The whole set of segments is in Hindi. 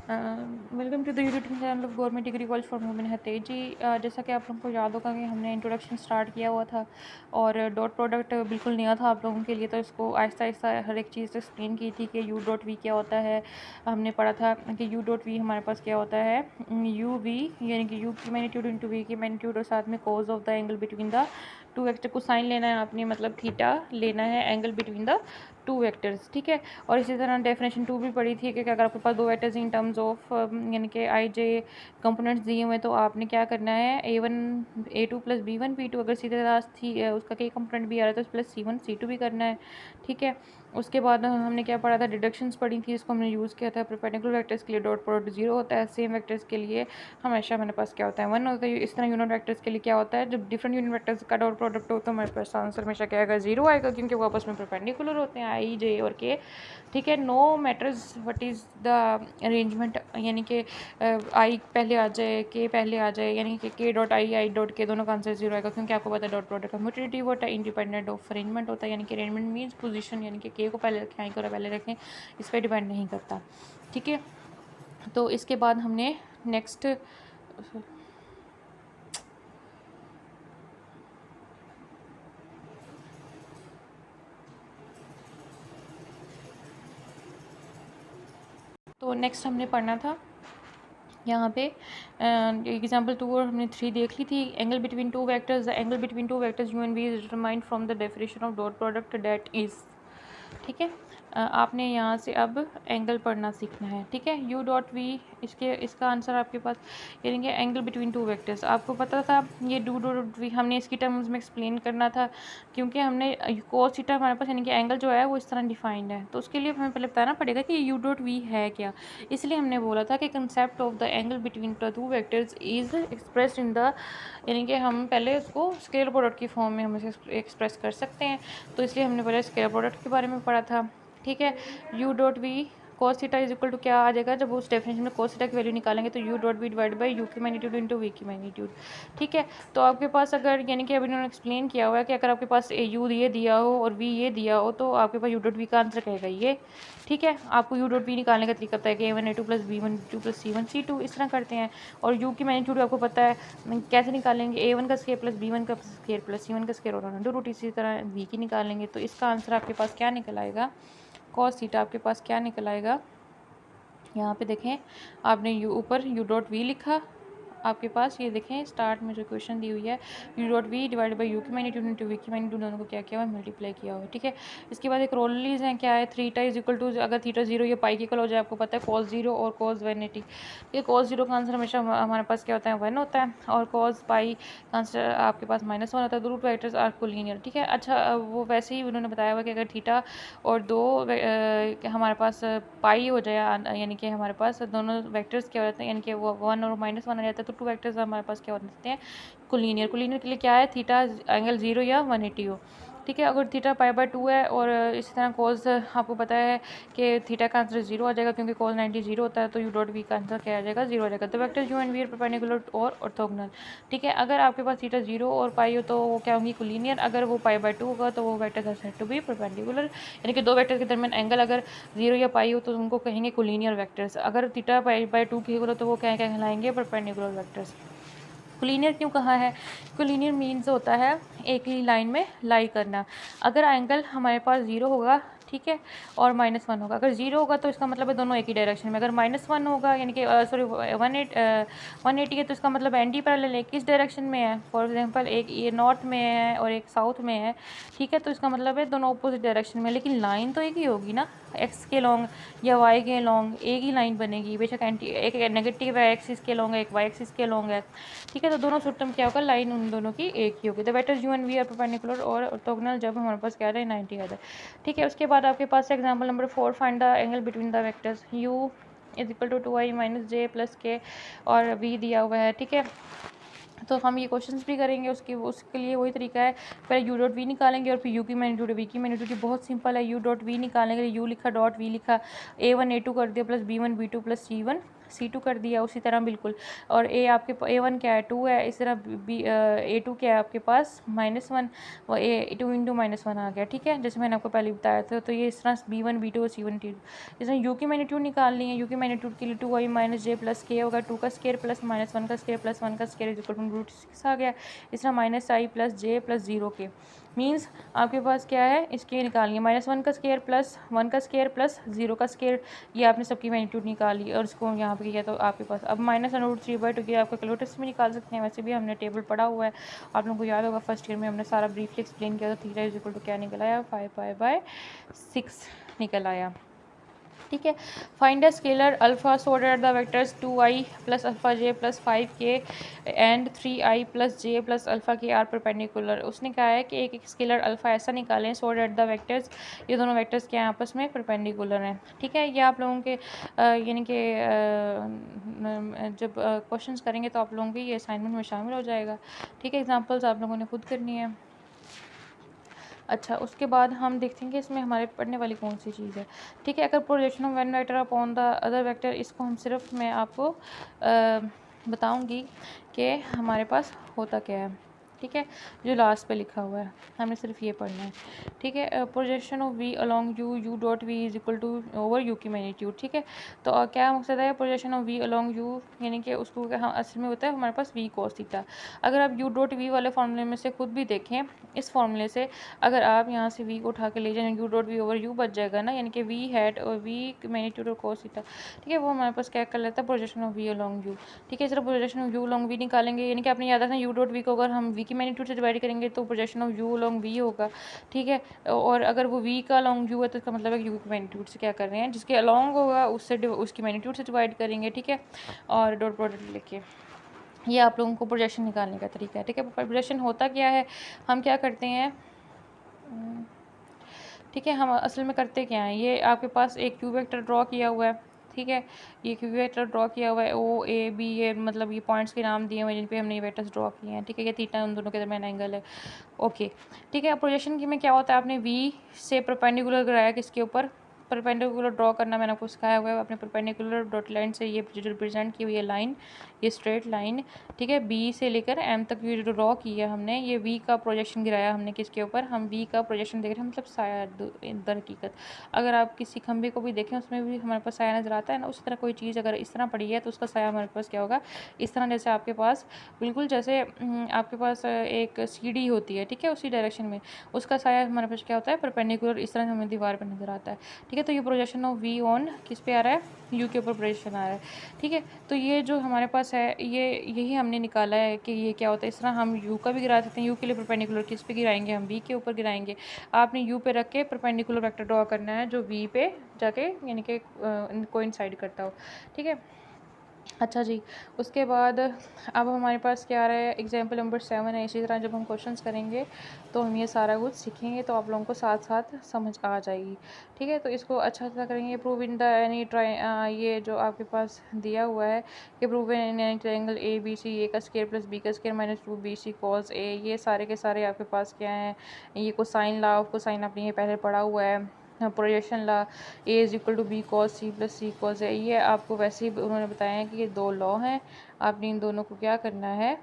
Welcome to the YouTube channel of government degree college for women हतेज जी। जैसा कि आप लोगों को याद होगा कि हमने इंट्रोडक्शन स्टार्ट किया हुआ था और डॉट प्रोडक्ट बिल्कुल नया था आप लोगों के लिए, तो इसको आहिस्ता आहिस्ता हर एक चीज़ एक्सप्लेन की थी कि यू डॉट वी क्या होता है। हमने पढ़ा था कि यू डॉट वी हमारे पास क्या होता है, यू वी यानी कि यू की मैग्नीट्यूड इंटू वी की मैग्नीट्यूड और साथ में cos of the angle between the two vector cosine लेना है आपने, मतलब थीटा लेना है angle between the two vectors, ठीक है। और इसी तरह डेफिनेशन 2 भी पढ़ी थी कि अगर आपके पास दो वेक्टर्स इन टर्म्स ऑफ यानी कि आई जे कंपोनेंट्स दिए हुए तो आपने क्या करना है, A1 A2 plus B1 B2, अगर सीधे रास्त थी उसका कई कंपोनेंट भी आ रहा है तो प्लस C1 C2 भी करना है, ठीक है। उसके बाद हमने क्या पढ़ा था, डिडक्शंस पढ़ी थी, इसको हमने यूज़ किया था। परपेंडिकुलर वेक्टर्स के लिए डॉट प्रोडक्ट 0 होता है, सेम वेक्टर्स के लिए हमेशा हमारे पास क्या होता है 1 होता है। इस तरह यूनिट वेक्टर्स के लिए क्या होता है, जब डिफरेंट यूनिट वेक्टर्स का डॉट प्रोडक्ट हो तो हमारे पास आंसर हमेशा क्या आएगा, 0 आएगा, क्योंकि वो आपस में परपेंडिकुलर होते हैं आई जे और के, ठीक है। No matters what is the arrangement, यानी कि आई पहले आ जाए के पहले आ जाए, यानी कि के डॉट आई डॉट के दोनों का आंसर 0 आएगा, क्योंकि आपको पता है डॉट प्रोडक्ट कम्यूटेटिव होता है, इंडिपेंडेंट ऑफ अरेंजमेंट होता है, यानी कि अरेंजमेंट मीन्स पोजीशन, यानी कि के को पहले रखें आई को पहले रखें, इस पर डिपेंड नहीं करता, ठीक है। तो इसके बाद हमने नेक्स्ट हमने पढ़ना था यहाँ पे एग्जाम्पल 2 और हमने 3 देख ली थी। Angle between two vectors, the angle between two vectors U and V is determined from the definition of dot product that is, ठीक है। आपने यहाँ से अब एंगल पढ़ना सीखना है, ठीक है। यू डॉट वी, इसका आंसर आपके पास यानी कि एंगल बिटवीन टू वेक्टर्स, आपको पता था ये डू डॉट वी हमने इसकी टर्म्स में एक्सप्लेन करना था, क्योंकि हमने कोस थीटा हमारे पास यानी कि एंगल जो है वो इस तरह डिफाइंड है, तो उसके लिए हमें पहले बताना पड़ेगा कि यू डॉट वी है क्या। इसलिए हमने बोला था कि concept of the angle between the two vectors is expressed in the, यानी कि हम पहले उसको स्केलर प्रोडक्ट की फॉर्म में हम इसे एक्सप्रेस कर सकते हैं, तो इसलिए हमने पहले स्केलर प्रोडक्ट के बारे में पढ़ा था, ठीक है। U dot V cos theta is equal to क्या आ जाएगा, जब उस डेफिनेशन में cos थीटा की वैल्यू निकालेंगे तो U dot V divide by U की मैग्नीट्यूड इंटू वी की मैग्नीट्यूड, ठीक है। तो आपके पास अगर यानी कि अभी उन्होंने एक्सप्लेन किया हुआ है कि अगर आपके पास यू ये दिया हो और वी ये दिया हो तो आपके पास यू डॉट वी का आंसर कहेगा ये, ठीक है। आपको यू डॉट वी निकालने का तरीका पता है कि A1 A2 plus B1 B2 plus C1 C2 इस तरह करते हैं, और यू की मैग्नीट्यूड आपको पता है कैसे निकालेंगे, A1 का स्केयर प्लस B1 का स्केयर प्लस C1 का स्केयर और अंडर रूट, इसी तरह वी की निकालेंगे, तो इसका आंसर आपके पास क्या निकल आएगा, कॉस थीटा आपके पास क्या निकल आएगा। यहाँ पे देखें आपने यू ऊपर यू डॉट वी लिखा, आपके पास ये देखें स्टार्ट में जो क्वेश्चन दी हुई है U dot V divide by U की मैग्नीट्यूड इंटू वी की मैग्नीट्यूड, दोनों को क्या किया हुआ है मल्टीप्लाई किया हुआ है, ठीक है। इसके बाद एक रोलीज है, क्या है, थीटा इज इक्वल टू, अगर थीटा 0 या पाई की इक्वल हो जाए आपको पता है कॉस 0 और कॉस 180, ये कॉस 0 का आंसर हमेशा हमारे पास क्या होता है 1 होता है, और कॉस पाई का आंसर आपके पास -1 होता है, तो रूट वेक्टर्स आर कोलिनियर, ठीक है। अच्छा वो वैसे ही उन्होंने बताया हुआ कि अगर थीटा और हमारे पास पाई हो जाए, यानी कि हमारे पास दोनों वेक्टर्स क्या हो जाते हैं, यानी कि वो 1 और -1 आ जाता है, तो टू वेक्टर्स हमारे पास क्या हो जाते हैं कोलिनियर। कोलिनियर के लिए क्या है, थीटा एंगल 0 या 180 हो, ठीक है। अगर थीटा पाई/2 है और इसी तरह कॉस आपको पता है कि थीटा का आंसर 0 आ जाएगा, क्योंकि कॉस 90 0 होता है, तो यू डॉट वी का आंसर क्या आ जाएगा 0 आ जाएगा। तो vector U and V are perpendicular और ऑर्थोगोनल, ठीक है। अगर आपके पास थीटा 0 और पाई हो तो वो क्या होंगी कोलिनियर, अगर वो पाई/2 होगा तो वो vectors are said to be perpendicular, यानी कि दो वेक्टर के दरमियान एंगल अगर 0 या पाई हो तो उनको कहेंगे कोलिनियर वेक्टर्स, अगर थीटा पाई/2 की हो तो वो क्या कहलाएंगे परपेंडिकुलर वेक्टर्स। कोलिनियर क्यों कहा है, कोलिनियर मीन्स होता है एक ही लाइन में लाई करना। अगर एंगल हमारे पास 0 होगा, ठीक है, और -1 होगा, अगर 0 होगा तो इसका मतलब है दोनों एक ही डायरेक्शन में, अगर -1 होगा यानी कि सॉरी 180 है तो इसका मतलब एंटी पैरेलल एक किस डायरेक्शन में है, फॉर एग्जांपल एक ये नॉर्थ में है और एक साउथ में है, ठीक है, तो इसका मतलब है दोनों अपोजिट डायरेक्शन में, लेकिन लाइन तो एक ही होगी ना, एक्स के लॉन्ग या वाई के लॉन्ग एक ही लाइन बनेगी, बेशक एंटी एक नेगेटिव है एक्सिस के लॉन्ग है, एक वाई एक्सिस के लॉन्ग है, ठीक है। तो दोनों सूत्र में क्या होगा, लाइन उन दोनों की एक ही होगी। The vectors U and V are perpendicular और ऑर्थोगोनल जब हमारे पास क्या है 90 आ जाए, ठीक है। उसके बाद आपके पास example number 4, find the angle between the vectors u is equal to 2i minus J plus K और v दिया हुआ है, ठीक है। तो हम ये क्वेश्चंस भी करेंगे, उसके लिए वही तरीका है, पहले यू डॉट वी निकालेंगे और फिर यू की मैग्नीट्यूड वी की मैग्नीट्यूड बहुत सिंपल है। यू डॉट वी निकालेंगे, यू लिखा डॉट वी लिखा A1 A2 कर दिया plus B1 B2 plus C1 C2 कर दिया उसी तरह बिल्कुल। और A1 क्या है 2 है, इस तरह A2 क्या है आपके पास -1, और A2 इंटू -1 आ गया। ठीक है, जैसे मैंने आपको पहले बताया था। तो ये इस तरह B1 B2 और C1 T2। इसमें U की मैग्नीट्यूड निकालनी है। U की मैग्नीट्यूड के लिए 2i - j + k होगा। 2 का स्क्वायर प्लस -1 का स्क्वायर प्लस 1 का स्क्वायर √6 आ गया। इस तरह -i + j + 0k मीन्स आपके पास क्या है, इसके निकालनी है -1 का स्क्वायर प्लस 1 का स्क्वायर प्लस 0 का स्क्वायर। ये आपने सबकी मैग्नीट्यूड निकाली और इसको यहाँ पे किया तो आपके पास अब -√3/2 की आपको कैलकुलेटर से भी निकाल सकते हैं। वैसे भी हमने टेबल पढ़ा हुआ है, आप लोगों को याद होगा फर्स्ट ईयर में हमने सारा ब्रीफली एक्सप्लेन किया। तो थीटा इज इक्वल टू क्या निकल आया, 5π/6 निकल आया। ठीक है, find the scalar alpha so that the vectors 2i + alpha j + 5k and 3i + j + alpha k are perpendicular. उसने कहा है कि एक स्केलर अल्फा ऐसा निकालें सो दैट द वेक्टर्स, ये दोनों वेक्टर्स क्या हैं आपस में परपेंडिकुलर हैं। ठीक है, ये आप लोगों के यानी कि जब क्वेश्चंस करेंगे तो आप लोगों के ये असाइनमेंट में शामिल हो जाएगा। ठीक है, एग्जांपल्स आप लोगों ने खुद करनी है। अच्छा, उसके बाद हम देखते हैं कि इसमें हमारे पढ़ने वाली कौन सी चीज़ है। ठीक है, अगर projection of one vector upon the other vector, इसको हम सिर्फ मैं आपको बताऊंगी कि हमारे पास होता क्या है। ठीक है, जो लास्ट पे लिखा हुआ है हमने सिर्फ ये पढ़ना है। ठीक है, projection of V along U dot V is equal to over U की मैग्नीट्यूड। ठीक है, तो क्या मकसद है projection of V along U, यानी कि उसको हाँ असल में होता है हमारे पास वी cos थीटा। अगर आप यू डॉट वी वाले फॉर्मूले में से खुद भी देखें, इस फॉर्मूले से अगर आप यहाँ से v को उठा के ले जाए U dot V over U बच जाएगा ना, यानी कि वी हैट और वी मैग्नीट्यूड और cos थीटा। ठीक है, वो हमारे पास क्या कर लेता है projection of V along U. ठीक है, सिर्फ projection of U along V निकालेंगे, यानी कि आपने याद रखना यू डॉट वी को अगर हम वी की मैग्नीट्यूड से डिवाइड करेंगे तो projection of U along V होगा। ठीक है, और अगर वो वी का अलॉन्ग यू है तो इसका मतलब है यू की मैग्नीट्यूड से क्या कर रहे हैं, जिसके अलॉन्ग होगा उससे उसकी मैग्नीट्यूड से डिवाइड करेंगे। ठीक है, और डॉट प्रोडक्ट लेके ये आप लोगों को प्रोजेक्शन निकालने का तरीका है। ठीक है, प्रोजेक्शन होता क्या है, हम क्या करते हैं, ठीक है, हम असल में करते क्या हैं, ये आपके पास एक क्यू वेक्टर ड्रॉ किया हुआ है। ठीक है, ये क्यू वेक्टर ड्रॉ किया हुआ है ओ ए बी, ये मतलब ये पॉइंट्स के नाम दिए हुए हैं जिन पे हमने ये वेक्टर्स ड्रॉ किए हैं। ठीक है, ये थीटा उन दोनों के दरमियान एंगल है। ओके, ठीक है, प्रोजेक्शन की में क्या होता है, आपने वी से परपेंडिकुलर कराया किसके ऊपर, परपेंडिकुलर ड्रॉ करना मैंने आपको सिखाया हुआ है। अपने परपेंडिकुलर डॉट लाइन से ये जो रिप्रेजेंट की हुई है लाइन, ये स्ट्रेट लाइन। ठीक है, बी से लेकर एम तक ये जो ड्रॉ किया हमने, ये वी का प्रोजेक्शन गिराया हमने किसके ऊपर, हम वी का प्रोजेक्शन देख रहे हैं, मतलब साया दर हकीकत। अगर आप किसी खंभे को भी देखें उसमें भी हमारे पास साया नज़र आता है ना, उसी तरह कोई चीज़ अगर इस तरह पड़ी है तो उसका साया हमारे पास क्या होगा, इस तरह। जैसे आपके पास बिल्कुल जैसे आपके पास एक सीढ़ी होती है, ठीक है, उसी डायरेक्शन में उसका साया हमारे पास क्या होता है परपेंडिकुलर, इस तरह हमें दीवार पर नज़र आता है। ठीक है, तो ये प्रोजेक्शन ऑफ वी ऑन किस पे आ रहा है, यू के ऊपर प्रोजेक्शन आ रहा है। ठीक है, तो ये जो हमारे पास है ये यही हमने निकाला है कि ये क्या होता है। इस तरह हम यू का भी गिरा सकते हैं, यू के लिए परपेंडिकुलर किस पे गिराएंगे, हम वी के ऊपर गिराएंगे। आपने यू पे रख के परपेंडिकुलर वेक्टर ड्रॉ करना है जो वी पे जाके यानी कि कोइंसाइड करता हो। ठीक है, अच्छा जी, उसके बाद अब हमारे पास क्या आ रहा है, एग्जाम्पल नंबर 7 है। इसी तरह जब हम क्वेश्चंस करेंगे तो हम ये सारा कुछ सीखेंगे तो आप लोगों को साथ साथ समझ आ जाएगी। ठीक है, तो इसको अच्छा सा करेंगे। प्रूव इन द एनी ये जो आपके पास दिया हुआ है कि prove in any triangle A B C, A का स्क्वायर प्लस बी का square minus 2bc cos a, ये सारे के सारे आपके पास क्या हैं, ये कोसाइन लॉ ऑफ कोसाइन आपने ये पहले पढ़ा हुआ है। Projection law A is equal to B cos C plus C cos है, ये आपको वैसे ही उन्होंने बताया है कि ये दो लॉ हैं, आपने इन दोनों को क्या करना है,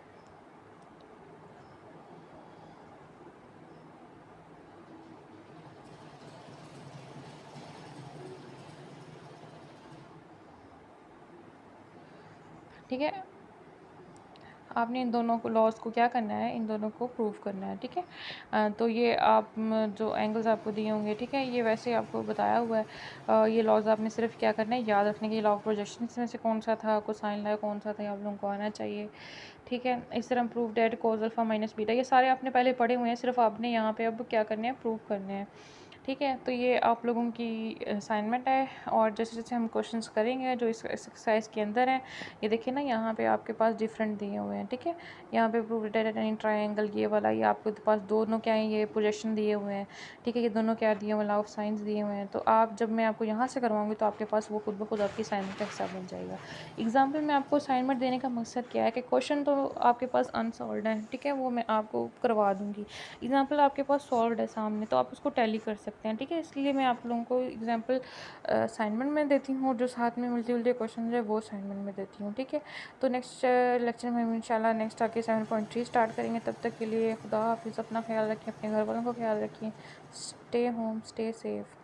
ठीक है, आपने इन दोनों को लॉज को क्या करना है, इन दोनों को प्रूव करना है। ठीक है, तो ये आप जो एंगल्स आपको दिए होंगे, ठीक है, ये वैसे आपको बताया हुआ है। ये लॉज आपने सिर्फ क्या करना है, याद रखने के लॉ ऑफ प्रोजेक्शन में से कौन सा था, कोसाइन लॉ कौन सा था, आप लोगों को आना चाहिए। ठीक है, इस तरह prove that cos alpha minus beta, ये सारे आपने पहले पढ़े हुए हैं, सिर्फ आपने यहाँ पे अब क्या करने हैं, प्रूव करने हैं। ठीक है, तो ये आप लोगों की असाइनमेंट है। और जैसे जैसे हम क्वेश्चंस करेंगे जो इस एक्सरसाइज के अंदर हैं, ये देखिए ना यहाँ पे आपके पास डिफरेंट दिए हुए हैं। ठीक है, यहाँ पे प्रूव डेट एनी ट्रायंगल, ये वाला ये आपके पास दोनों क्या है, ये प्रोजेक्शन दिए हुए हैं। ठीक है, ये दोनों क्या दिए हुए, लॉ ऑफ साइंस दिए हुए हैं। तो आप जब मैं आपको यहाँ से करवाऊँगी तो आपके पास वो खुद ब खुद आपकी असाइनमेंट का हिस्सा बन जाएगा। एग्जाम्पल में आपको असाइनमेंट देने का मकसद क्या है कि क्वेश्चन तो आपके पास अनसॉल्व है, ठीक है, वो मैं आपको करवा दूँगी। एग्जाम्पल आपके पास सॉल्व है सामने तो आप उसको टैली कर सकते सकते हैं, ठीक है। इसलिए मैं आप लोगों को एग्जाम्पल असाइनमेंट में देती हूँ और जो साथ में मिलते जुलते क्वेश्चन है वो असाइनमेंट में देती हूँ, ठीक है। तो नेक्स्ट लेक्चर में हम इंशाल्लाह नेक्स्ट आके 7.3 स्टार्ट करेंगे। तब तक के लिए खुदा हाफिज़, अपना ख्याल रखिए, अपने घर वालों का ख्याल रखिए, स्टे होम, स्टे सेफ।